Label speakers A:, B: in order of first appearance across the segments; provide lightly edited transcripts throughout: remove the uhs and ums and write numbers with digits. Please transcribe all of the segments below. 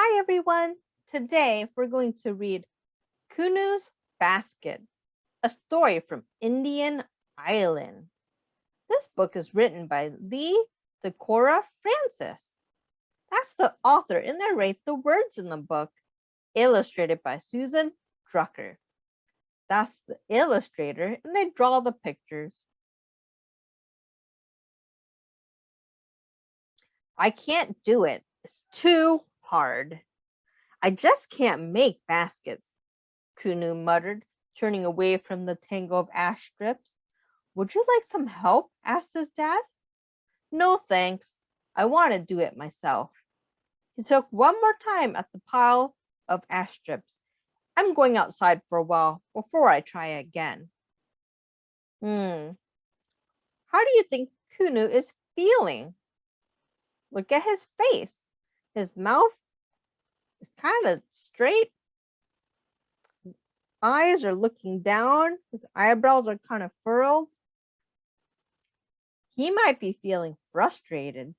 A: Hi everyone! Today we're going to read Kunus Basket, a story from Indian Island. This book is written by Lee DeCora Francis. That's the author and they write the words in the book, illustrated by Susan Drucker. That's the illustrator and they draw the pictures. I can't do it. It's too hard. I just can't make baskets, Kunu muttered, turning away from the tangle of ash strips. Would you like some help? Asked his dad. No, thanks. I want to do it myself. He took one more time at the pile of ash strips. I'm going outside for a while before I try again. How do you think Kunu is feeling? Look at his face. His mouth is kind of straight. His eyes are looking down. His eyebrows are kind of furrowed. He might be feeling frustrated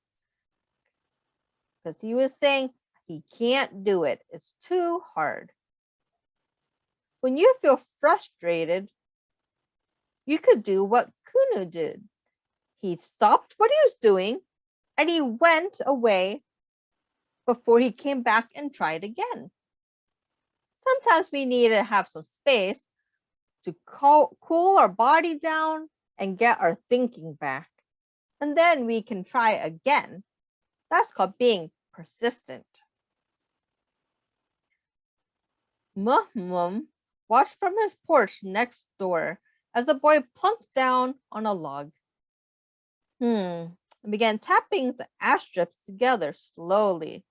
A: because he was saying he can't do it. It's too hard. When you feel frustrated, you could do what Kunu did. He stopped what he was doing and he went away before he came back and tried again. Sometimes we need to have some space to cool our body down and get our thinking back. And then we can try again. That's called being persistent. Mum watched from his porch next door as the boy plunked down on a log. And began tapping the ash strips together slowly.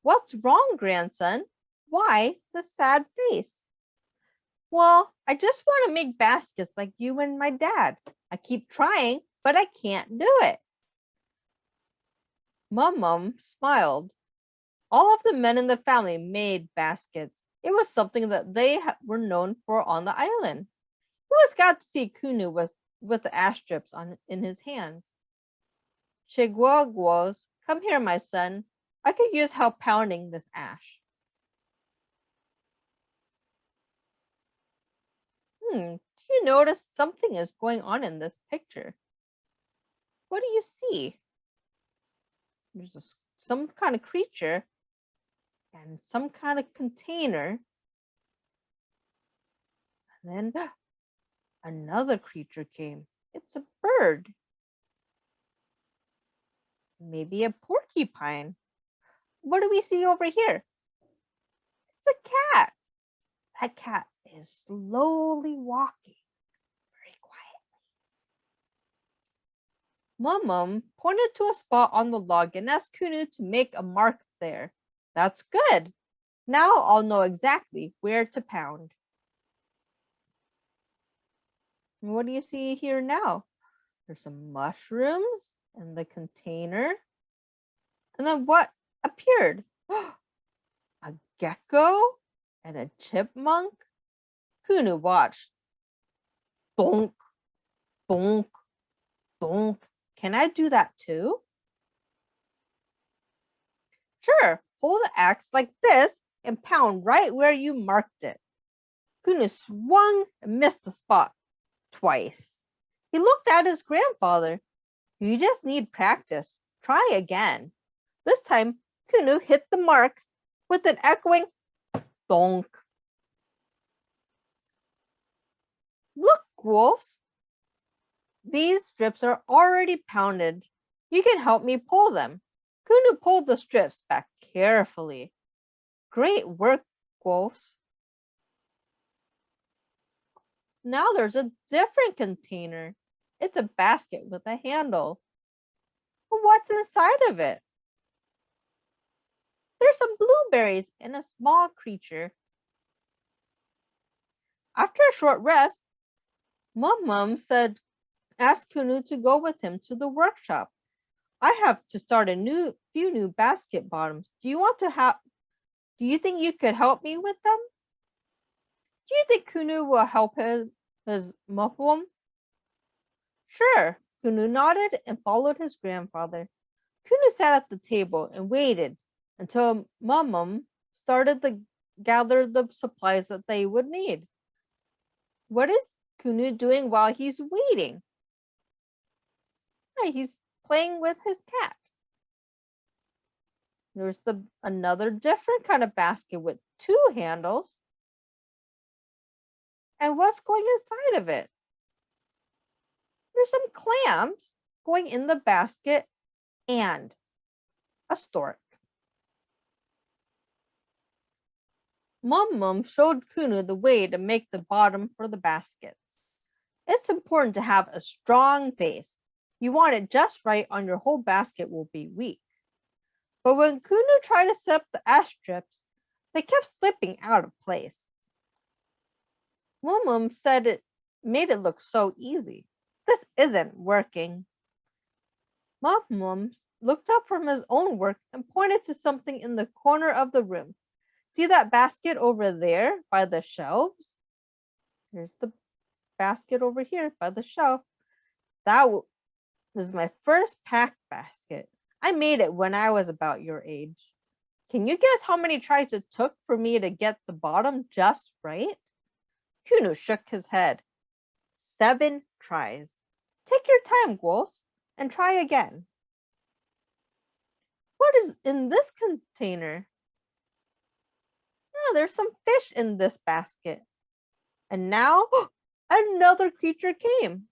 A: What's wrong, grandson? Why the sad face? Well, I just want to make baskets like you and my dad. I keep trying, but I can't do it. Mum smiled. All of the men in the family made baskets. It was something that they were known for on the island. He was glad to see Kunu with the ash strips in his hands. Chiguaguos, come here, my son. I could use help pounding this ash. Do you notice something is going on in this picture? What do you see? There's some kind of creature and some kind of container. And then another creature came. It's a bird. Maybe a porcupine. What do we see over here? It's a cat. That cat is slowly walking very quietly. Mum pointed to a spot on the log and asked Kunu to make a mark there. That's good. Now I'll know exactly where to pound. And what do you see here now? There's some mushrooms in the container. And then what appeared? A gecko and a chipmunk? Kunu watched. Bonk, bonk, bonk. Can I do that too? Sure, hold the axe like this and pound right where you marked it. Kunu swung and missed the spot twice. He looked at his grandfather. You just need practice. Try again. This time, Kunu hit the mark with an echoing donk. Look, wolves. These strips are already pounded. You can help me pull them. Kunu pulled the strips back carefully. Great work, wolves. Now there's a different container. It's a basket with a handle. But what's inside of it? There's some blueberries and a small creature. After a short rest, Mum said, ask Kunu to go with him to the workshop. I have to start a few new basket bottoms. Do you think you could help me with them? Do you think Kunu will help his mum? Sure, Kunu nodded and followed his grandfather. Kunu sat at the table and waited until Mum started to gather the supplies that they would need. What is Kunu doing while he's waiting? Hey, he's playing with his cat. There's another different kind of basket with 2 handles. And what's going inside of it? There's some clams going in the basket and a stork. Mum showed Kunu the way to make the bottom for the baskets. It's important to have a strong base. You want it just right or your whole basket will be weak. But when Kunu tried to set up the ash strips, they kept slipping out of place. Mum said it made it look so easy. This isn't working. Mum looked up from his own work and pointed to something in the corner of the room. See that basket over there by the shelves? Here's the basket over here by the shelf. That was my first pack basket. I made it when I was about your age. Can you guess how many tries it took for me to get the bottom just right? Kunu shook his head. 7 tries. Take your time, Gwos, and try again. What is in this container? Oh, there's some fish in this basket. And now another creature came.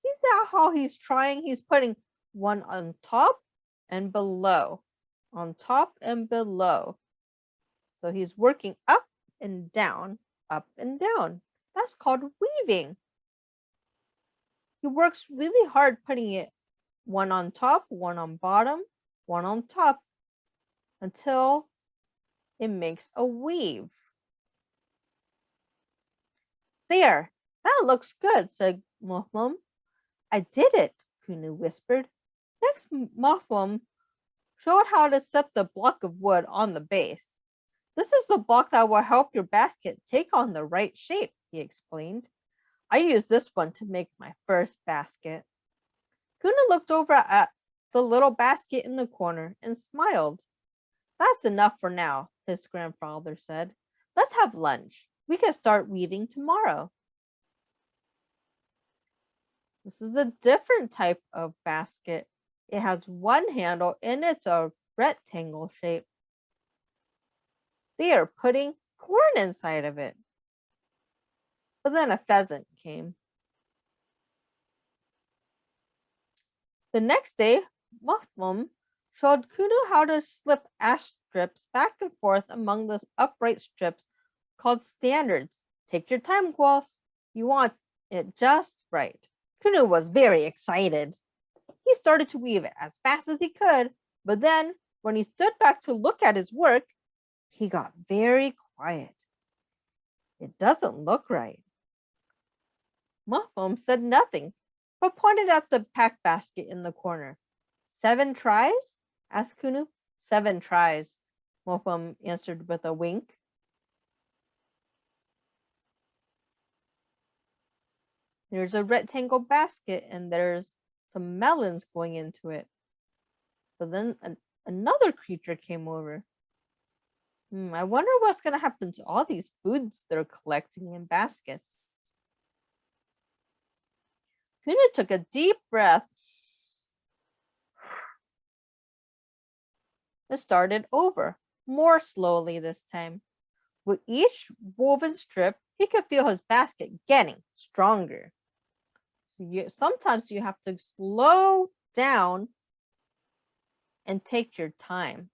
A: See how he's trying? He's putting one on top and below. On top and below. So he's working up and down, up and down. That's called weaving. He works really hard putting it one on top, one on bottom, one on top, until it makes a weave. There, that looks good, said Mum. I did it, Kunu whispered. Next, Mum showed how to set the block of wood on the base. This is the block that will help your basket take on the right shape, he explained. I used this one to make my first basket. Kunu looked over at the little basket in the corner and smiled. That's enough for now, his grandfather said. Let's have lunch. We can start weaving tomorrow. This is a different type of basket. It has one handle and it's a rectangle shape. They are putting corn inside of it. But then a pheasant came. The next day, Mum showed Kunu how to slip ash strips back and forth among the upright strips called standards. Take your time, Gwos. You want it just right. Kunu was very excited. He started to weave it as fast as he could, but then when he stood back to look at his work, he got very quiet. It doesn't look right. Mum said nothing, but pointed at the pack basket in the corner. 7 tries? Asked Kunu. 7 tries, Mum answered with a wink. There's a rectangle basket and there's some melons going into it. But then another creature came over. I wonder what's going to happen to all these foods they're collecting in baskets. Kunu took a deep breath and started over, more slowly this time. With each woven strip, he could feel his basket getting stronger. So sometimes you have to slow down and take your time.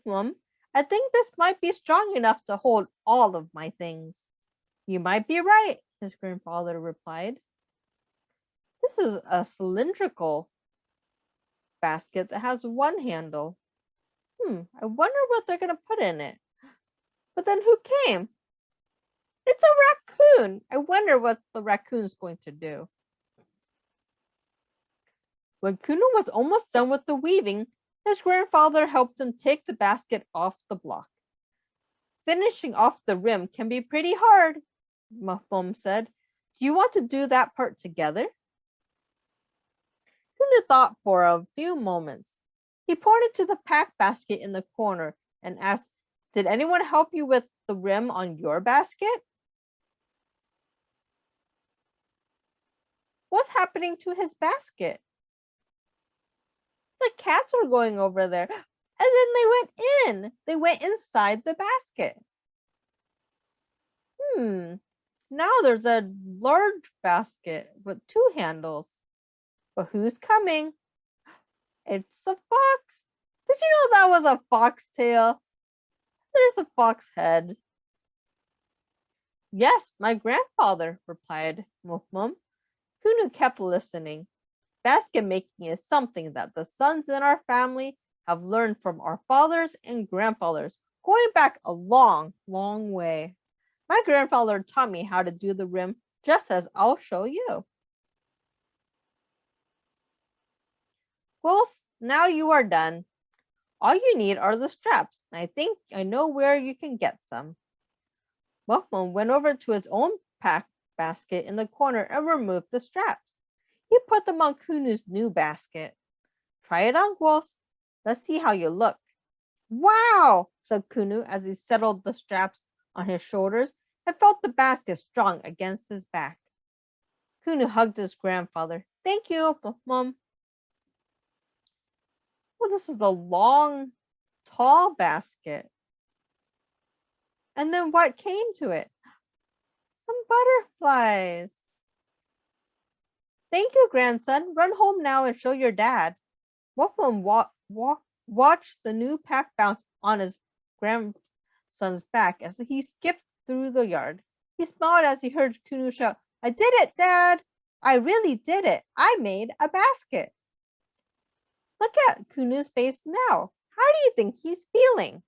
A: Mum, I think this might be strong enough to hold all of my things. You might be right, his grandfather replied. This is a cylindrical basket that has one handle. I wonder what they're going to put in it. But then who came? It's a raccoon. I wonder what the raccoon's going to do. When Kunu was almost done with the weaving, his grandfather helped him take the basket off the block. Finishing off the rim can be pretty hard, Mum said. Do you want to do that part together? Kunu thought for a few moments. He pointed to the pack basket in the corner and asked, "Did anyone help you with the rim on your basket?" What's happening to his basket? The cats were going over there, and then they went in. They went inside the basket. Now there's a large basket with 2 handles. But who's coming? It's the fox. Did you know that was a foxtail? There's a fox head. Yes, my grandfather, replied Mum. Kunu kept listening. Basket making is something that the sons in our family have learned from our fathers and grandfathers, going back a long, long way. My grandfather taught me how to do the rim, just as I'll show you. Well, now you are done. All you need are the straps, and I think I know where you can get some. Muffman went over to his own pack basket in the corner and removed the straps. He put them on Kunu's new basket. Try it on, Gwos. Let's see how you look. Wow, said Kunu as he settled the straps on his shoulders and felt the basket strong against his back. Kunu hugged his grandfather. Thank you, Mum. Well, this is a long, tall basket. And then what came to it? Some butterflies. Thank you, grandson. Run home now and show your dad. Wolfman watched the new pack bounce on his grandson's back as he skipped through the yard. He smiled as he heard Kunu shout, I did it, Dad! I really did it. I made a basket. Look at Kunu's face now. How do you think he's feeling?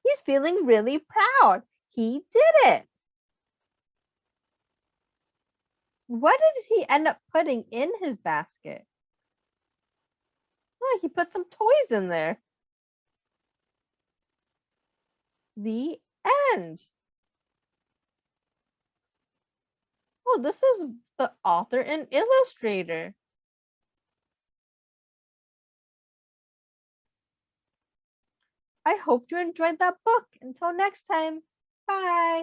A: He's feeling really proud. He did it. What did he end up putting in his basket? Oh, he put some toys in there. The end. Oh, this is the author and illustrator. I hope you enjoyed that book. Until next time, bye.